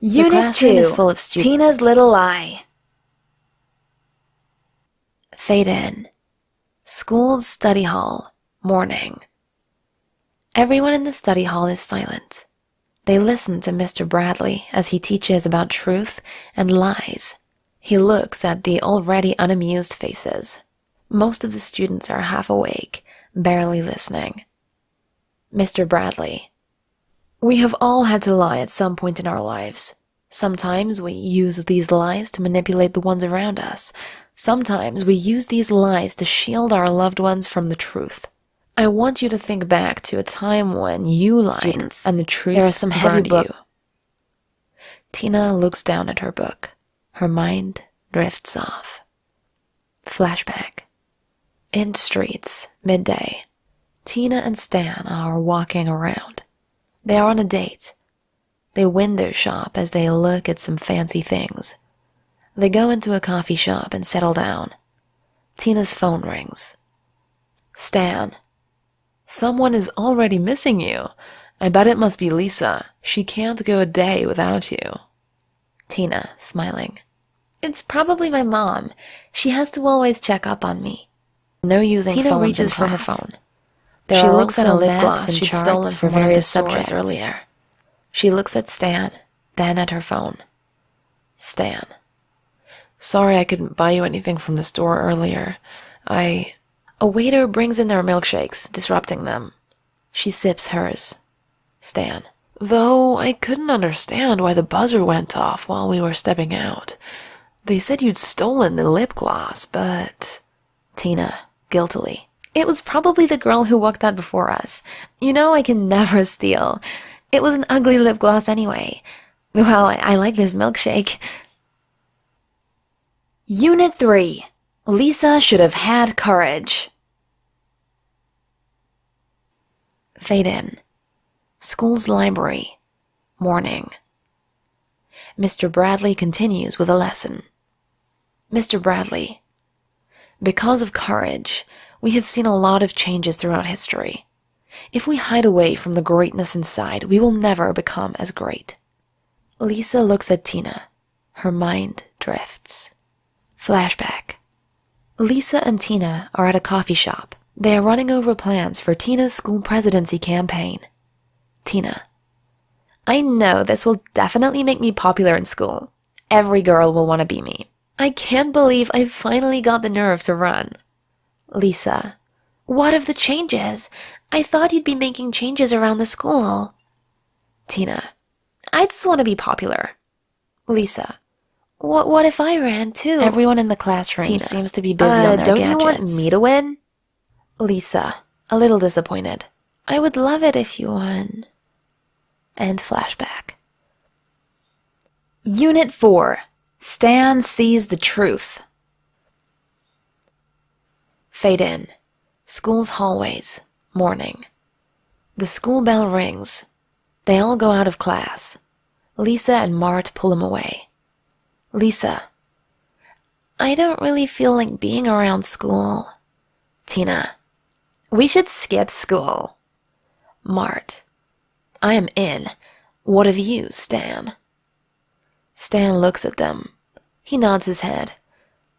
Unit 2, is full of Tina's Little Lie. Fade in. School's study hall, morning. Everyone in the study hall is silent. They listen to Mr. Bradley as he teaches about truth and lies. He looks at the already unamused faces. Most of the students are half awake, barely listening. Mr. Bradley. We have all had to lie at some point in our lives. Sometimes we use these lies to manipulate the ones around us. Sometimes we use these lies to shield our loved ones from the truth. I want you to think back to a time when you lied and the truth there are some heavy books. Tina looks down at her book. Her mind drifts off. Flashback. In streets, midday. Tina and Stan are walking around. They are on a date. They window shop as they look at some fancy things. They go into a coffee shop and settle down. Tina's phone rings. Stan. Someone is already missing you. I bet it must be Lisa. She can't go a day without you. Tina, smiling. It's probably my mom. She has to always check up on me. No using Tina phones reaches for her phone. She looks at a lip gloss she'd stolen for various subjects earlier. She looks at Stan, then at her phone. Stan. Sorry I couldn't buy you anything from the store earlier. A waiter brings in their milkshakes, disrupting them. She sips hers. Stan. Though I couldn't understand why the buzzer went off while we were stepping out. They said you'd stolen the lip gloss, but... Tina, guiltily. It was probably the girl who walked out before us. You know I can never steal. It was an ugly lip gloss anyway. Well, I like this milkshake. Unit 3. Lisa should have had courage. Fade in. School's library. Morning. Mr. Bradley continues with a lesson. Mr. Bradley. Because of courage, we have seen a lot of changes throughout history. If we hide away from the greatness inside, we will never become as great. Lisa looks at Tina. Her mind drifts. Flashback. Lisa and Tina are at a coffee shop. They are running over plans for Tina's school presidency campaign. Tina. I know this will definitely make me popular in school. Every girl will want to be me. I can't believe I finally got the nerve to run. Lisa. What of the changes? I thought you'd be making changes around the school. Tina. I just want to be popular. Lisa. What if I ran too? Everyone in the classroom Tina. Seems to be busy on their gadgets. Don't you want me to win? Lisa, a little disappointed. I would love it if you won. And flashback. Unit 4. Stan sees the truth. Fade in. School's hallways. Morning. The school bell rings. They all go out of class. Lisa and Mart pull him away. Lisa. I don't really feel like being around school. Tina. We should skip school. Mart. I am in. What of you, Stan? Stan looks at them. He nods his head.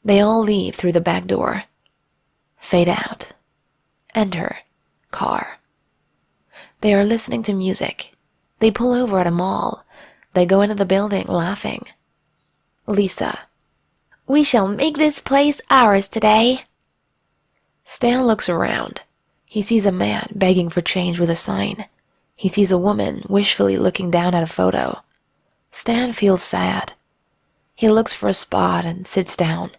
They all leave through the back door. Fade out. Enter. Car. They are listening to music. They pull over at a mall. They go into the building laughing. Lisa. We shall make this place ours today. Stan looks around. He sees a man begging for change with a sign. He sees a woman wishfully looking down at a photo. Stan feels sad. He looks for a spot and sits down.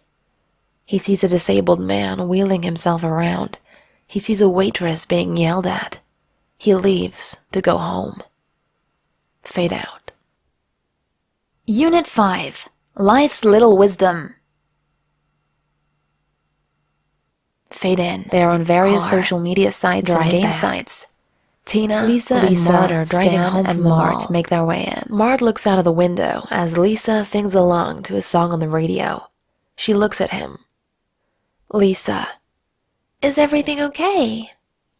He sees a disabled man wheeling himself around. He sees a waitress being yelled at. He leaves to go home. Fade out. Unit 5. Life's Little Wisdom. Fade in. They are on various social media sites and game sites. Tina, Lisa and Mart are driving home from the mall to make their way in. Mart looks out of the window as Lisa sings along to a song on the radio. She looks at him. Lisa. Is everything okay?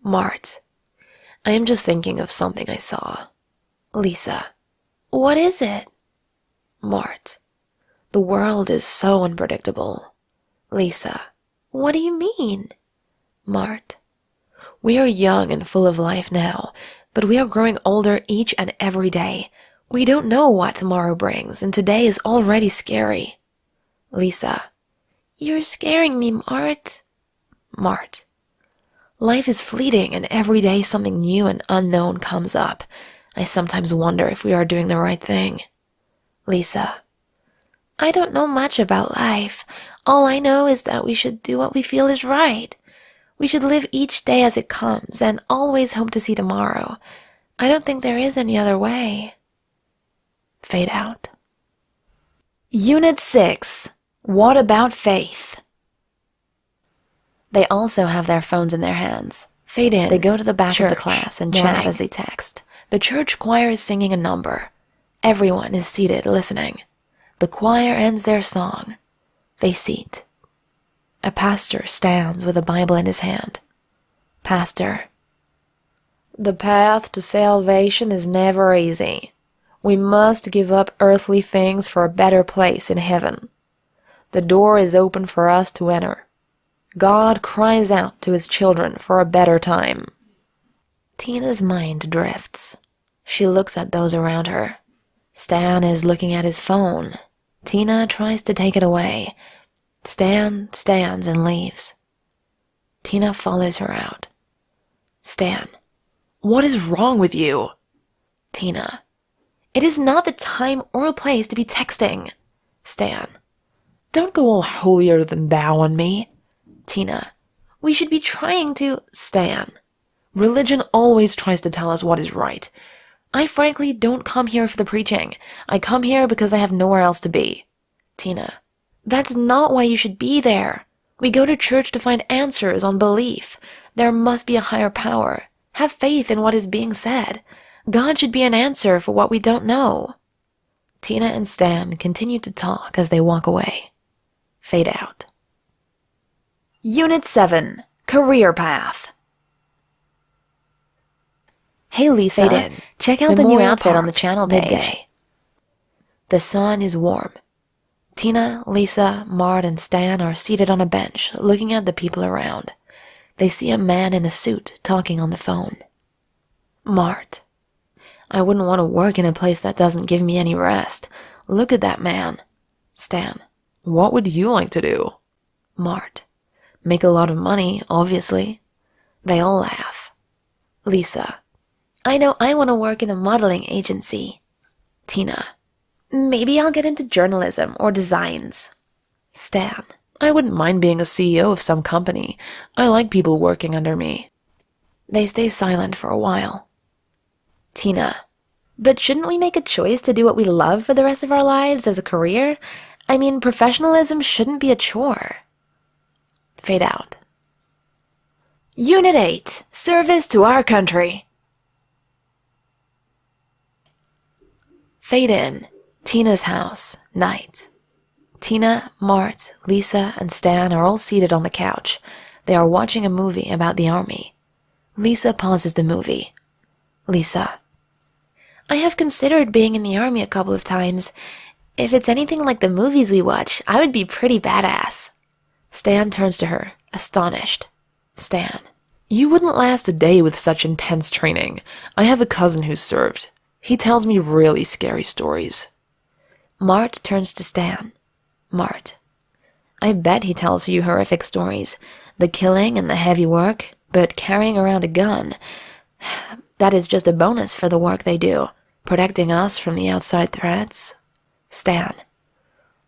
Mart. I am just thinking of something I saw. Lisa. What is it? Mart. The world is so unpredictable. Lisa. What do you mean? Mart. We are young and full of life now, but we are growing older each and every day. We don't know what tomorrow brings, and today is already scary. Lisa. You're scaring me, Mart. Mart. Life is fleeting, and every day something new and unknown comes up. I sometimes wonder if we are doing the right thing. Lisa. I don't know much about life. All I know is that we should do what we feel is right. We should live each day as it comes and always hope to see tomorrow. I don't think there is any other way. Fade out. Unit 6. What about faith? They also have their phones in their hands. Fade in. They go to the back of the class and chat as they text. The church choir is singing a number. Everyone is seated listening. The choir ends their song. They seat. A pastor stands with a Bible in his hand. Pastor. The path to salvation is never easy. We must give up earthly things for a better place in heaven. The door is open for us to enter. God cries out to his children for a better time. Tina's mind drifts. She looks at those around her. Stan is looking at his phone. Tina tries to take it away. Stan stands and leaves. Tina follows her out. Stan. What is wrong with you? Tina. It is not the time or place to be texting. Stan. Don't go all holier than thou on me. Tina. We should be trying to... Stan. Religion always tries to tell us what is right. I frankly don't come here for the preaching. I come here because I have nowhere else to be. Tina. That's not why you should be there. We go to church to find answers on belief. There must be a higher power. Have faith in what is being said. God should be an answer for what we don't know. Tina and Stan continue to talk as they walk away. Fade out. Unit 7. Career Path. Hey Lisa, check out the new outfit on the channel page. The sun is warm. Tina, Lisa, Mart, and Stan are seated on a bench, looking at the people around. They see a man in a suit talking on the phone. Mart. I wouldn't want to work in a place that doesn't give me any rest. Look at that man. Stan. What would you like to do? Mart. Make a lot of money, obviously. They all laugh. Lisa. I know I want to work in a modeling agency. Tina. Maybe I'll get into journalism or designs. Stan. I wouldn't mind being a CEO of some company. I like people working under me. They stay silent for a while. Tina. But shouldn't we make a choice to do what we love for the rest of our lives as a career? I mean, professionalism shouldn't be a chore. Fade out. Unit 8. Service to our country. Fade in. Tina's house. Night. Tina, Mart, Lisa, and Stan are all seated on the couch. They are watching a movie about the army. Lisa pauses the movie. Lisa. I have considered being in the army a couple of times. If it's anything like the movies we watch, I would be pretty badass. Stan turns to her, astonished. Stan. You wouldn't last a day with such intense training. I have a cousin who's served. He tells me really scary stories. Mart turns to Stan. Mart. I bet he tells you horrific stories. The killing and the heavy work, but carrying around a gun. That is just a bonus for the work they do, protecting us from the outside threats. Stan.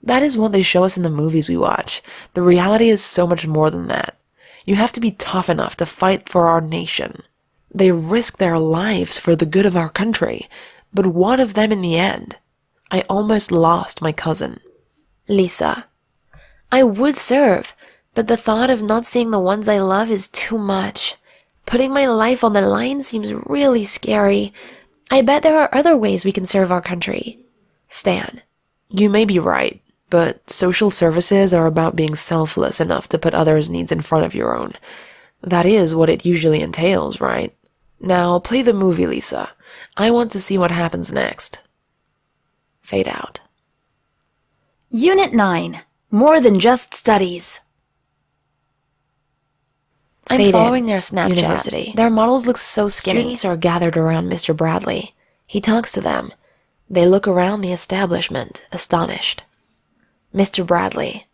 That is what they show us in the movies we watch. The reality is so much more than that. You have to be tough enough to fight for our nation. They risk their lives for the good of our country, but what of them in the end? I almost lost my cousin. Lisa. I would serve, but the thought of not seeing the ones I love is too much. Putting my life on the line seems really scary. I bet there are other ways we can serve our country. Stan. You may be right, but social services are about being selfless enough to put others' needs in front of your own. That is what it usually entails, right? Now, play the movie, Lisa. I want to see what happens next. Fade out. Unit 9. More than just studies. I'm following their Snapchat. University. Their models look so skinny. Students are gathered around Mr. Bradley. He talks to them. They look around the establishment, astonished. Mr. Bradley.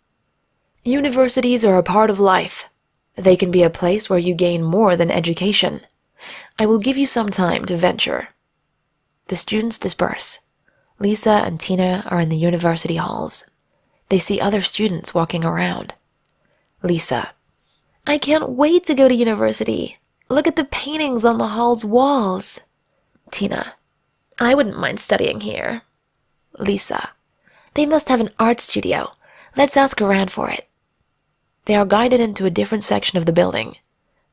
Universities are a part of life. They can be a place where you gain more than education. I will give you some time to venture. The students disperse. Lisa and Tina are in the university halls. They see other students walking around. Lisa. I can't wait to go to university. Look at the paintings on the hall's walls. Tina. I wouldn't mind studying here. Lisa. They must have an art studio. Let's ask around for it. They are guided into a different section of the building.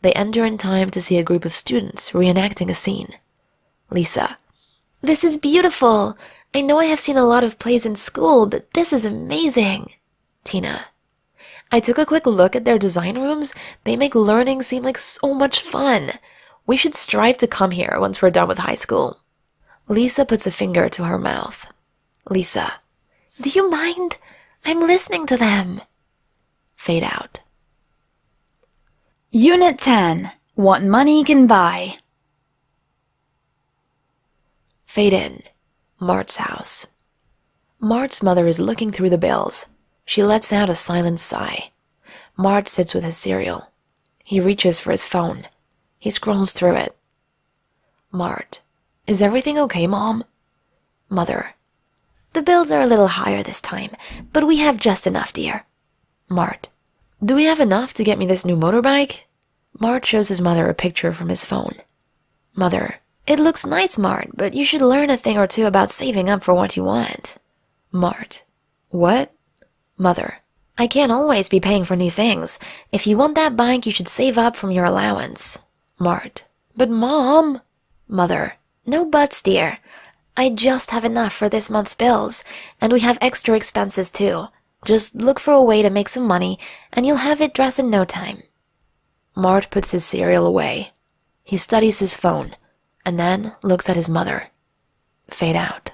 They enter in time to see a group of students reenacting a scene. Lisa. This is beautiful. I know I have seen a lot of plays in school, but this is amazing. Tina. I took a quick look at their design rooms. They make learning seem like so much fun. We should strive to come here once we're done with high school. Lisa puts a finger to her mouth. Lisa. Do you mind? I'm listening to them. Fade out. Unit 10. What money can buy. Fade in. Mart's house. Mart's mother is looking through the bills. She lets out a silent sigh. Mart sits with his cereal. He reaches for his phone. He scrolls through it. Mart. Is everything okay, Mom? Mother. The bills are a little higher this time, but we have just enough, dear. Mart. Do we have enough to get me this new motorbike? Mart shows his mother a picture from his phone. Mother. It looks nice, Mart, but you should learn a thing or two about saving up for what you want. Mart. What? Mother. I can't always be paying for new things. If you want that bike, you should save up from your allowance. Mart. But Mom. Mother. No buts, dear. I just have enough for this month's bills, and we have extra expenses too. Just look for a way to make some money, and you'll have it dressed in no time. Mart puts his cereal away. He studies his phone, and then looks at his mother. Fade out.